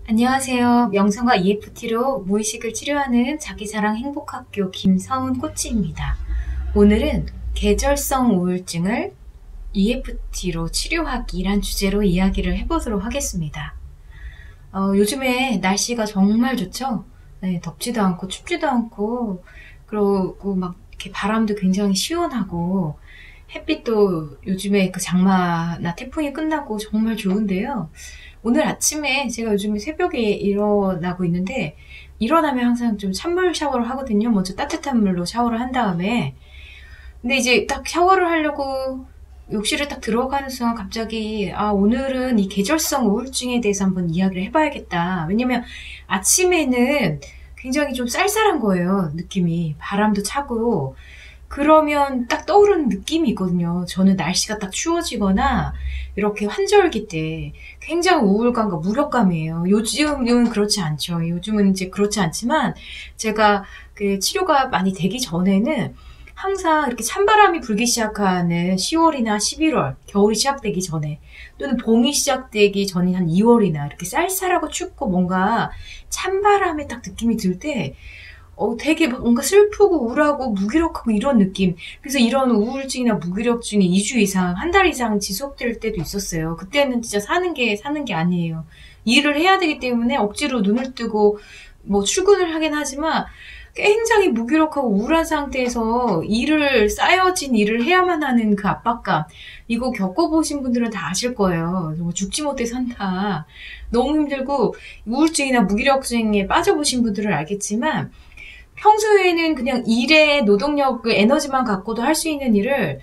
안녕하세요. 명상과 EFT로 무의식을 치료하는 자기사랑 행복학교 김서은 코치입니다. 오늘은 계절성 우울증을 EFT로 치료하기란 주제로 이야기를 해보도록 하겠습니다. 요즘에 날씨가 정말 좋죠? 네, 덥지도 않고 춥지도 않고 그리고 막 이렇게 바람도 굉장히 시원하고 햇빛도 요즘에 그 장마나 태풍이 끝나고 정말 좋은데요. 오늘 아침에 제가 요즘에 새벽에 일어나고 있는데 일어나면 항상 좀 찬물 샤워를 하거든요. 먼저 따뜻한 물로 샤워를 한 다음에 근데 이제 딱 샤워를 하려고 욕실에 딱 들어가는 순간 갑자기 오늘은 이 계절성 우울증에 대해서 한번 이야기를 해봐야겠다. 왜냐면 아침에는 굉장히 좀 쌀쌀한 거예요. 느낌이 바람도 차고 그러면 딱 떠오르는 느낌이 있거든요. 저는 날씨가 딱 추워지거나 이렇게 환절기 때 굉장히 우울감과 무력감이에요. 요즘은 그렇지 않죠. 요즘은 이제 그렇지 않지만 제가 그 치료가 많이 되기 전에는 항상 이렇게 찬바람이 불기 시작하는 10월이나 11월, 겨울이 시작되기 전에 또는 봄이 시작되기 전인 한 2월이나 이렇게 쌀쌀하고 춥고 뭔가 찬바람의 딱 느낌이 들때 되게 뭔가 슬프고 우울하고 무기력하고 이런 느낌. 그래서 이런 우울증이나 무기력증이 2주 이상, 한 달 이상 지속될 때도 있었어요. 그때는 진짜 사는 게 아니에요. 일을 해야 되기 때문에 억지로 눈을 뜨고 뭐 출근을 하긴 하지만 굉장히 무기력하고 우울한 상태에서 쌓여진 일을 해야만 하는 그 압박감. 이거 겪어보신 분들은 다 아실 거예요. 정말 죽지 못해 산다. 너무 힘들고 우울증이나 무기력증에 빠져보신 분들은 알겠지만 평소에는 그냥 일에 노동력을 에너지만 갖고도 할 수 있는 일을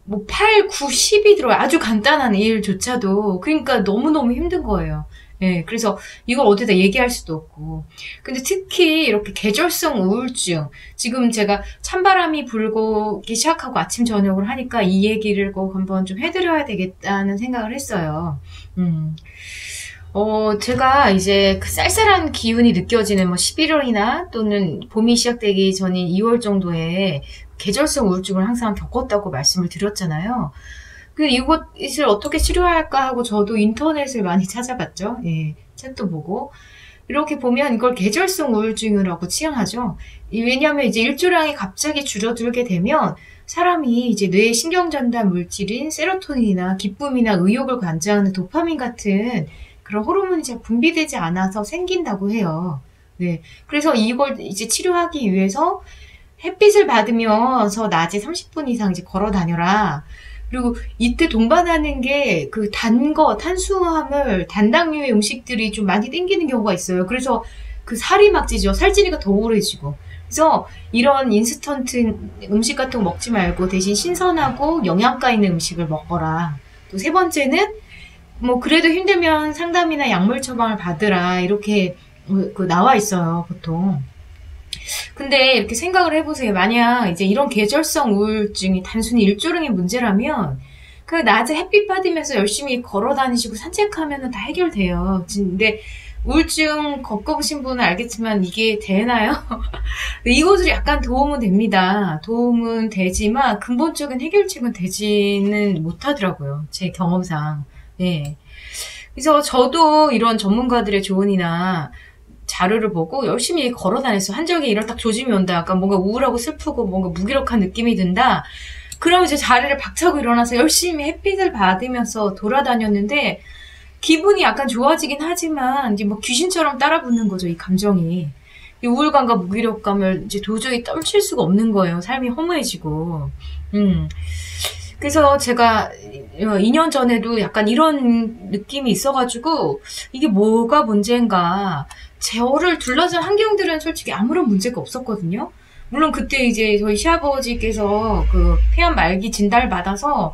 뭐 8, 9, 10이 들어요. 아주 간단한 일조차도. 그러니까 너무너무 힘든 거예요. 예, 그래서 이걸 어디다 얘기할 수도 없고. 근데 특히 이렇게 계절성 우울증. 지금 제가 찬바람이 불기 시작하고 아침, 저녁을 하니까 이 얘기를 꼭 한번 좀 해드려야 되겠다는 생각을 했어요. 제가 이제 그 쌀쌀한 기운이 느껴지는 뭐 11월이나 또는 봄이 시작되기 전인 2월 정도에 계절성 우울증을 항상 겪었다고 말씀을 드렸잖아요. 이것을 어떻게 치료할까 하고 저도 인터넷을 많이 찾아봤죠. 예, 책도 보고. 이렇게 보면 이걸 계절성 우울증이라고 칭하죠. 왜냐하면 이제 일조량이 갑자기 줄어들게 되면 사람이 이제 뇌의 신경전달 물질인 세로토닌이나 기쁨이나 의욕을 관장하는 도파민 같은 그런 호르몬이 잘 분비되지 않아서 생긴다고 해요. 네. 그래서 이걸 이제 치료하기 위해서 햇빛을 받으면서 낮에 30분 이상 이제 걸어 다녀라. 그리고 이때 동반하는 게 그 탄수화물, 단당류의 음식들이 좀 많이 땡기는 경우가 있어요. 그래서 그 살이 막 찌죠. 살찌니까 더 우울해지고. 그래서 이런 인스턴트 음식 같은 거 먹지 말고 대신 신선하고 영양가 있는 음식을 먹어라. 또 세 번째는 뭐 그래도 힘들면 상담이나 약물 처방을 받으라 이렇게 나와 있어요 보통. 근데 이렇게 생각을 해보세요. 만약 이제 이런 계절성 우울증이 단순히 일조량의 문제라면 그 낮에 햇빛 받으면서 열심히 걸어 다니시고 산책하면 다 해결돼요. 근데 우울증 겪어보신 분은 알겠지만 이게 되나요? 이것으로 약간 도움은 됩니다. 도움은 되지만 근본적인 해결책은 되지는 못하더라고요. 제 경험상. 네. 그래서 저도 이런 전문가들의 조언이나 자료를 보고 열심히 걸어 다녔어요. 한적에 이런 딱 조짐이 온다. 약간 뭔가 우울하고 슬프고 뭔가 무기력한 느낌이 든다. 그러면 이제 자리를 박차고 일어나서 열심히 햇빛을 받으면서 돌아다녔는데 기분이 약간 좋아지긴 하지만 이제 뭐 귀신처럼 따라 붙는 거죠. 이 감정이. 이 우울감과 무기력감을 이제 도저히 떨칠 수가 없는 거예요. 삶이 허무해지고. 그래서 제가 2년 전에도 약간 이런 느낌이 있어가지고 이게 뭐가 문제인가. 저를 둘러싼 환경들은 솔직히 아무런 문제가 없었거든요. 물론 그때 이제 저희 시아버지께서 그 폐암 말기 진단을 받아서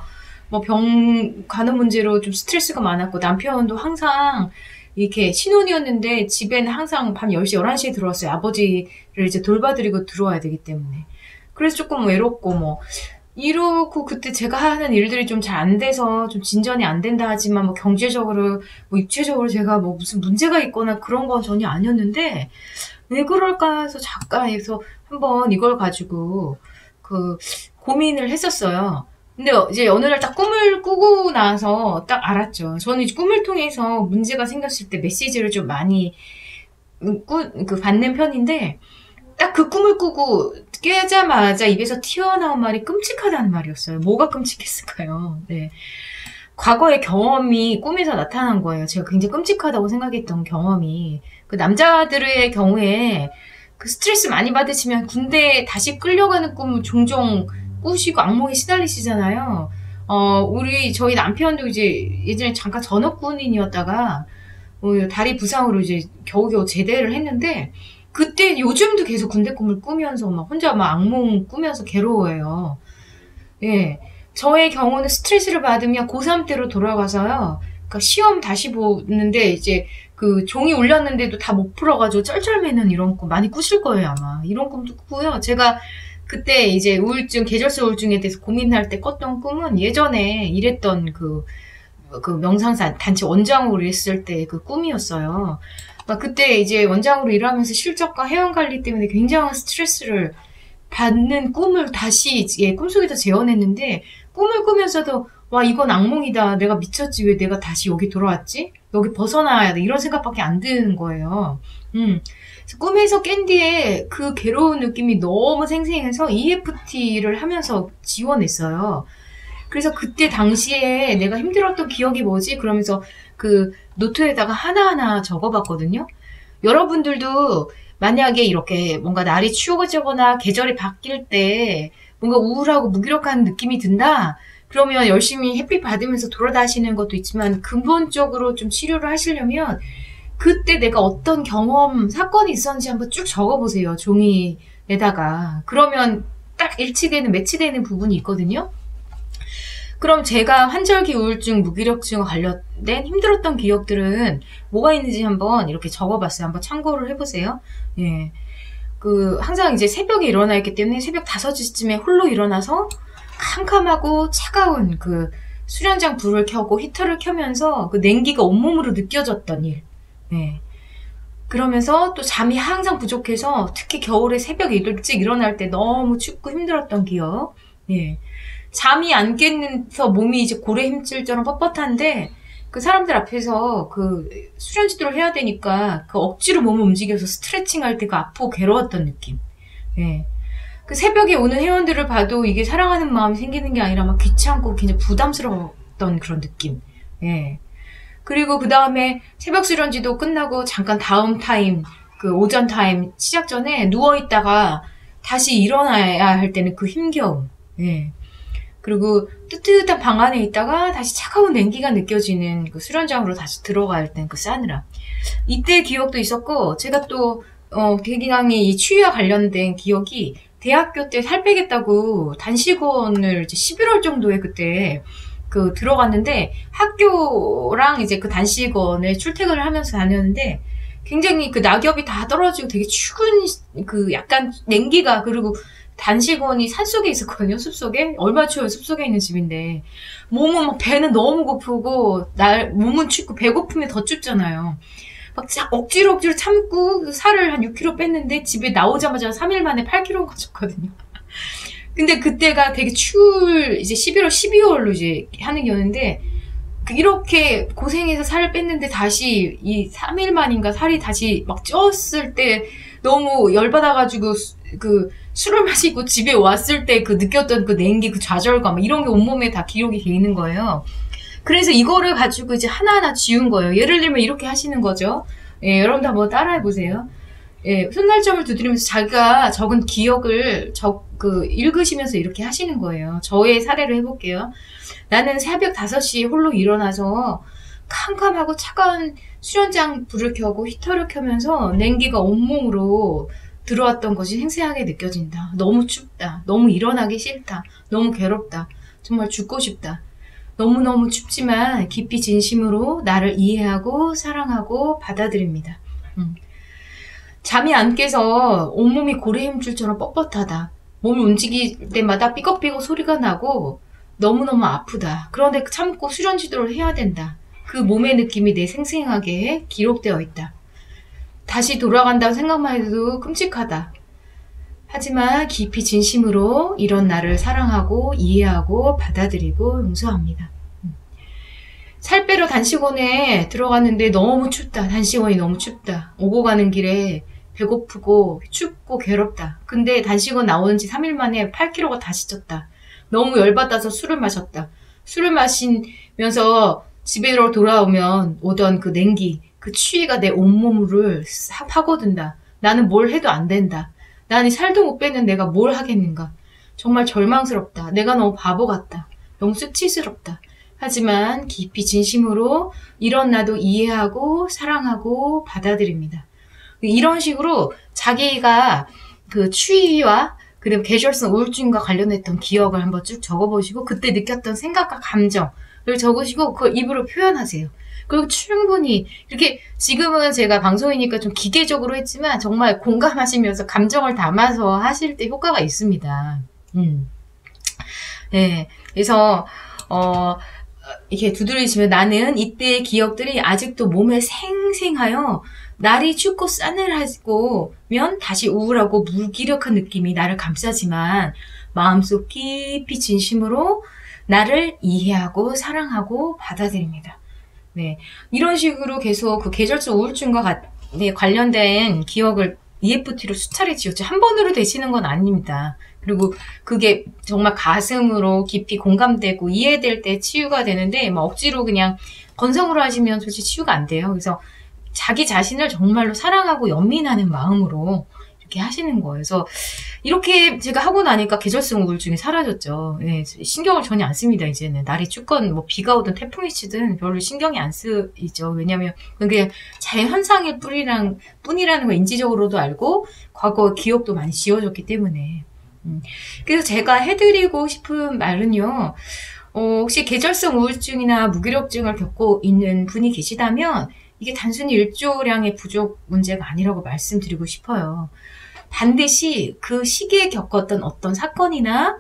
뭐 병 가는 문제로 좀 스트레스가 많았고 남편도 항상 이렇게 신혼이었는데 집에는 항상 밤 10시, 11시에 들어왔어요. 아버지를 이제 돌봐드리고 들어와야 되기 때문에. 그래서 조금 외롭고 뭐 이러고 그때 제가 하는 일들이 좀 잘 안 돼서 좀 진전이 안 된다 하지만 뭐 경제적으로 뭐 육체적으로 제가 뭐 무슨 문제가 있거나 그런 건 전혀 아니었는데 왜 그럴까 해서 잠깐 해서 한번 이걸 가지고 그 고민을 했었어요. 근데 이제 어느 날 딱 꿈을 꾸고 나서 딱 알았죠. 저는 이제 꿈을 통해서 문제가 생겼을 때 메시지를 좀 많이 받는 편인데, 딱 그 꿈을 꾸고 깨자마자 입에서 튀어나온 말이 끔찍하다는 말이었어요. 뭐가 끔찍했을까요? 네. 과거의 경험이 꿈에서 나타난 거예요. 제가 굉장히 끔찍하다고 생각했던 경험이. 그 남자들의 경우에 그 스트레스 많이 받으시면 군대에 다시 끌려가는 꿈을 종종 꾸시고 악몽에 시달리시잖아요. 저희 남편도 이제 예전에 잠깐 전역군인이었다가 다리 부상으로 이제 겨우겨우 제대를 했는데, 그때 요즘도 계속 군대 꿈을 꾸면서 막 혼자 막 악몽 꾸면서 괴로워해요. 예. 저의 경우는 스트레스를 받으면 고3 때로 돌아가서요. 그러니까 시험 다시 보는데 이제 그 종이 울렸는데도 다 못 풀어가지고 쩔쩔매는 이런 꿈 많이 꾸실 거예요, 아마. 이런 꿈도 꾸고요. 제가 그때 이제 계절성 우울증에 대해서 고민할 때 꿨던 꿈은 예전에 일했던 그 명상사 단체 원장으로 일했을 때 그 꿈이었어요. 그때 이제 원장으로 일하면서 실적과 회원 관리 때문에 굉장한 스트레스를 받는 꿈을 다시 꿈속에서 재현했는데, 꿈을 꾸면서도 와, 이건 악몽이다. 내가 미쳤지. 왜 내가 다시 여기 돌아왔지? 여기 벗어나야 돼. 이런 생각밖에 안 드는 거예요. 꿈에서 깬 뒤에 그 괴로운 느낌이 너무 생생해서 EFT를 하면서 지원했어요. 그래서 그때 당시에 내가 힘들었던 기억이 뭐지? 그러면서 그 노트에다가 하나하나 적어봤거든요. 여러분들도 만약에 이렇게 뭔가 날이 추워지거나 계절이 바뀔 때 뭔가 우울하고 무기력한 느낌이 든다? 그러면 열심히 햇빛 받으면서 돌아다니시는 것도 있지만, 근본적으로 좀 치료를 하시려면 그때 내가 어떤 경험, 사건이 있었는지 한번 쭉 적어보세요. 종이에다가. 그러면 딱 매치되는 부분이 있거든요. 그럼 제가 환절기 우울증, 무기력증과 관련된 힘들었던 기억들은 뭐가 있는지 한번 이렇게 적어봤어요. 한번 참고를 해보세요. 예. 항상 이제 새벽에 일어나 있기 때문에 새벽 5시쯤에 홀로 일어나서 캄캄하고 차가운 그 수련장 불을 켜고 히터를 켜면서 그 냉기가 온몸으로 느껴졌던 일. 예. 그러면서 또 잠이 항상 부족해서 특히 겨울에 새벽에 일찍 일어날 때 너무 춥고 힘들었던 기억. 예. 잠이 안 깨서 몸이 이제 고래 힘줄처럼 뻣뻣한데, 그 사람들 앞에서 그 수련 지도를 해야 되니까 그 억지로 몸을 움직여서 스트레칭 할 때 그 아프고 괴로웠던 느낌. 예. 그 새벽에 오는 회원들을 봐도 이게 사랑하는 마음이 생기는 게 아니라 막 귀찮고 굉장히 부담스러웠던 그런 느낌. 예. 그리고 그 다음에 새벽 수련지도 끝나고 잠깐 다음 타임, 그 오전 타임 시작 전에 누워있다가 다시 일어나야 할 때는 그 힘겨움. 예. 그리고 뜨뜻한 방 안에 있다가 다시 차가운 냉기가 느껴지는 그 수련장으로 다시 들어갈 땐 그 싸늘함. 이때 기억도 있었고, 제가 또, 굉장히 이 추위와 관련된 기억이, 대학교 때 살 빼겠다고 단식원을 이제 11월 정도에 그때 들어갔는데, 학교랑 이제 그 단식원에 출퇴근을 하면서 다녔는데, 굉장히 그 낙엽이 다 떨어지고 되게 추운 그 약간 냉기가, 그리고 단식원이 산속에 있었거든요. 숲속에. 얼마 추워요. 숲속에 있는 집인데. 배는 너무 고프고, 몸은 춥고, 배고프면 더 춥잖아요. 억지로 참고 살을 한 6kg 뺐는데 집에 나오자마자 3일 만에 8kg 가졌거든요. 근데 그때가 되게 이제 11월, 12월로 이제 하는 게였는데, 이렇게 고생해서 살을 뺐는데 다시 이 3일 만인가 살이 다시 막 쪘을 때 너무 열받아가지고 술을 마시고 집에 왔을 때 느꼈던 그 냉기, 그 좌절감, 이런 게 온몸에 다 기록이 돼 있는 거예요. 그래서 이거를 가지고 이제 하나하나 지운 거예요. 예를 들면 이렇게 하시는 거죠. 예, 여러분도 한번 따라해보세요. 예, 손날점을 두드리면서 자기가 적은 기억을 읽으시면서 이렇게 하시는 거예요. 저의 사례를 해볼게요. 나는 새벽 5시에 홀로 일어나서 캄캄하고 차가운 수련장 불을 켜고 히터를 켜면서 냉기가 온몸으로 들어왔던 것이 생생하게 느껴진다. 너무 춥다. 너무 일어나기 싫다. 너무 괴롭다. 정말 죽고 싶다. 너무너무 춥지만 깊이 진심으로 나를 이해하고 사랑하고 받아들입니다. 잠이 안 깨서 온몸이 고래 힘줄처럼 뻣뻣하다. 몸을 움직일 때마다 삐걱삐걱 소리가 나고 너무너무 아프다. 그런데 참고 수련 지도를 해야 된다. 그 몸의 느낌이 내 생생하게 기록되어 있다. 다시 돌아간다고 생각만 해도 끔찍하다. 하지만 깊이 진심으로 이런 나를 사랑하고 이해하고 받아들이고 용서합니다. 살 빼러 단식원에 들어갔는데 너무 춥다. 단식원이 너무 춥다. 오고 가는 길에 배고프고 춥고 괴롭다. 근데 단식원 나온 지 3일 만에 8kg가 다시 쪘다. 너무 열받아서 술을 마셨다. 술을 마시면서 집에 돌아오면 오던 그 냉기, 그 추위가 내 온몸을 파고든다. 나는 뭘 해도 안 된다. 나는 살도 못 빼는 내가 뭘 하겠는가. 정말 절망스럽다. 내가 너무 바보 같다. 너무 수치스럽다. 하지만 깊이 진심으로 이런 나도 이해하고 사랑하고 받아들입니다. 이런 식으로 자기가 그 추위와 그리고 계절성 우울증과 관련했던 기억을 한번 쭉 적어보시고 그때 느꼈던 생각과 감정을 적으시고 그걸 입으로 표현하세요. 그리고 충분히 이렇게 지금은 제가 방송이니까 좀 기계적으로 했지만 정말 공감하시면서 감정을 담아서 하실 때 효과가 있습니다. 네, 그래서 이렇게 두드리시면 나는 이때의 기억들이 아직도 몸에 생생하여 날이 춥고 싸늘하고면 다시 우울하고 무기력한 느낌이 나를 감싸지만 마음속 깊이 진심으로 나를 이해하고 사랑하고 받아들입니다. 네, 이런 식으로 계속 그 계절성 우울증과 관련된 기억을 EFT로 수차례 지었죠. 한 번으로 되시는 건 아닙니다. 그리고 그게 정말 가슴으로 깊이 공감되고 이해될 때 치유가 되는데 막 억지로 그냥 건성으로 하시면 솔직히 치유가 안 돼요. 그래서 자기 자신을 정말로 사랑하고 연민하는 마음으로 이렇게 하시는 거예요. 그래서 이렇게 제가 하고 나니까 계절성 우울증이 사라졌죠. 네, 신경을 전혀 안 씁니다. 이제는 날이 춥건 뭐 비가 오든 태풍이 치든 별로 신경이 안 쓰이죠. 왜냐하면 그게 자연현상일 뿐이라는 걸 인지적으로도 알고 과거 기억도 많이 지워졌기 때문에. 그래서 제가 해드리고 싶은 말은요. 혹시 계절성 우울증이나 무기력증을 겪고 있는 분이 계시다면 이게 단순히 일조량의 부족 문제가 아니라고 말씀드리고 싶어요. 반드시 그 시기에 겪었던 어떤 사건이나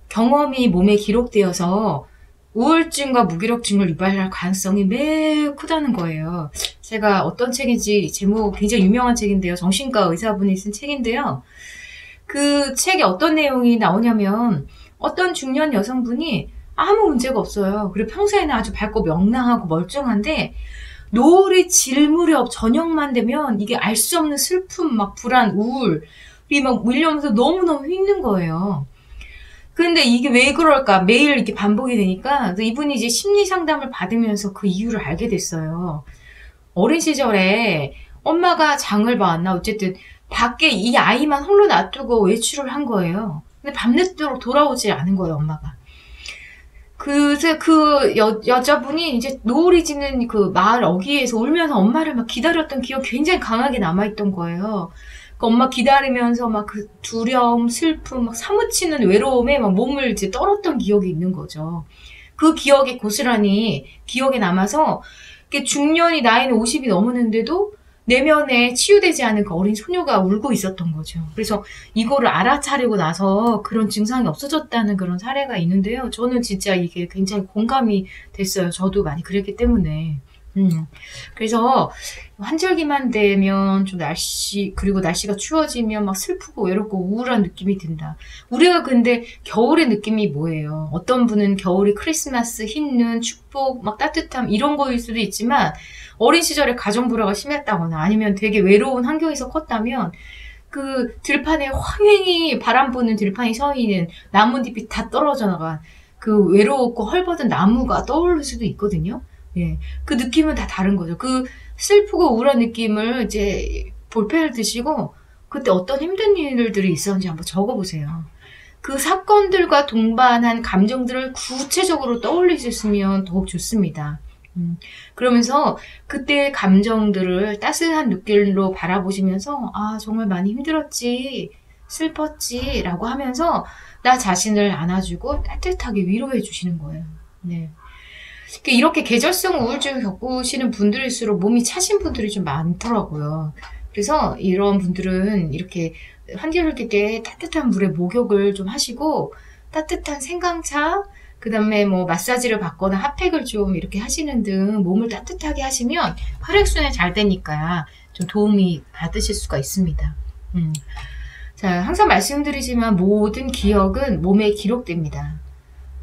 경험이 몸에 기록되어서 우울증과 무기력증을 유발할 가능성이 매우 크다는 거예요. 제가 어떤 책인지 제목 굉장히 유명한 책인데요. 정신과 의사분이 쓴 책인데요. 그 책에 어떤 내용이 나오냐면 어떤 중년 여성분이 아무 문제가 없어요. 그리고 평소에는 아주 밝고 명랑하고 멀쩡한데 노을이 질 무렵 저녁만 되면 이게 알 수 없는 슬픔, 막 불안, 우울이 막 밀려오면서 너무너무 힘든 거예요. 근데 이게 왜 그럴까? 매일 이렇게 반복이 되니까 이분이 이제 심리 상담을 받으면서 그 이유를 알게 됐어요. 어린 시절에 엄마가 장을 봐왔나? 어쨌든 밖에 이 아이만 홀로 놔두고 외출을 한 거예요. 근데 밤늦도록 돌아오지 않은 거예요, 엄마가. 그래서 그 여자분이 이제 노을이 지는 그 마을 어귀에서 울면서 엄마를 막 기다렸던 기억이 굉장히 강하게 남아있던 거예요. 그 엄마 기다리면서 막 그 두려움, 슬픔, 막 사무치는 외로움에 막 몸을 이제 떨었던 기억이 있는 거죠. 그 기억이 고스란히 기억에 남아서 중년이 나이는 50이 넘었는데도 내면에 치유되지 않은 그 어린 소녀가 울고 있었던 거죠. 그래서 이거를 알아차리고 나서 그런 증상이 없어졌다는 그런 사례가 있는데요. 저는 진짜 이게 굉장히 공감이 됐어요. 저도 많이 그랬기 때문에. 그래서 환절기만 되면 좀 그리고 날씨가 추워지면 막 슬프고 외롭고 우울한 느낌이 든다. 우리가 근데 겨울의 느낌이 뭐예요? 어떤 분은 겨울이 크리스마스, 흰눈, 축복, 막 따뜻함 이런 거일 수도 있지만 어린 시절에 가정불화가 심했다거나 아니면 되게 외로운 환경에서 컸다면 그 들판에 황행히 바람 부는 들판에 서 있는 나뭇잎이 다 떨어져 나간 그 외롭고 헐벗은 나무가 떠오를 수도 있거든요. 예, 그 느낌은 다 다른 거죠. 그 슬프고 우울한 느낌을 이제 볼펜을 드시고 그때 어떤 힘든 일들이 있었는지 한번 적어보세요. 그 사건들과 동반한 감정들을 구체적으로 떠올리셨으면 더욱 좋습니다. 그러면서 그때의 감정들을 따스한 눈길로 바라보시면서 아 정말 많이 힘들었지 슬펐지 라고 하면서 나 자신을 안아주고 따뜻하게 위로해 주시는 거예요. 네. 이렇게 계절성 우울증을 겪으시는 분들일수록 몸이 차신 분들이 좀 많더라고요. 그래서 이런 분들은 이렇게 한겨울기 때 따뜻한 물에 목욕을 좀 하시고 따뜻한 생강차 그 다음에 뭐 마사지를 받거나 핫팩을 좀 이렇게 하시는 등 몸을 따뜻하게 하시면 혈액순환이 잘 되니까 좀 도움이 받으실 수가 있습니다. 자, 자, 항상 말씀드리지만 모든 기억은 몸에 기록됩니다.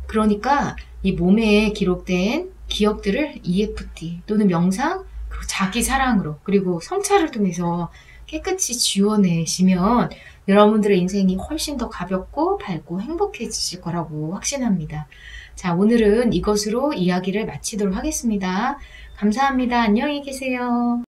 그러니까 이 몸에 기록된 기억들을 EFT 또는 명상, 그리고 자기 사랑으로, 그리고 성찰을 통해서 깨끗이 지워내시면 여러분들의 인생이 훨씬 더 가볍고 밝고 행복해지실 거라고 확신합니다. 자, 오늘은 이것으로 이야기를 마치도록 하겠습니다. 감사합니다. 안녕히 계세요.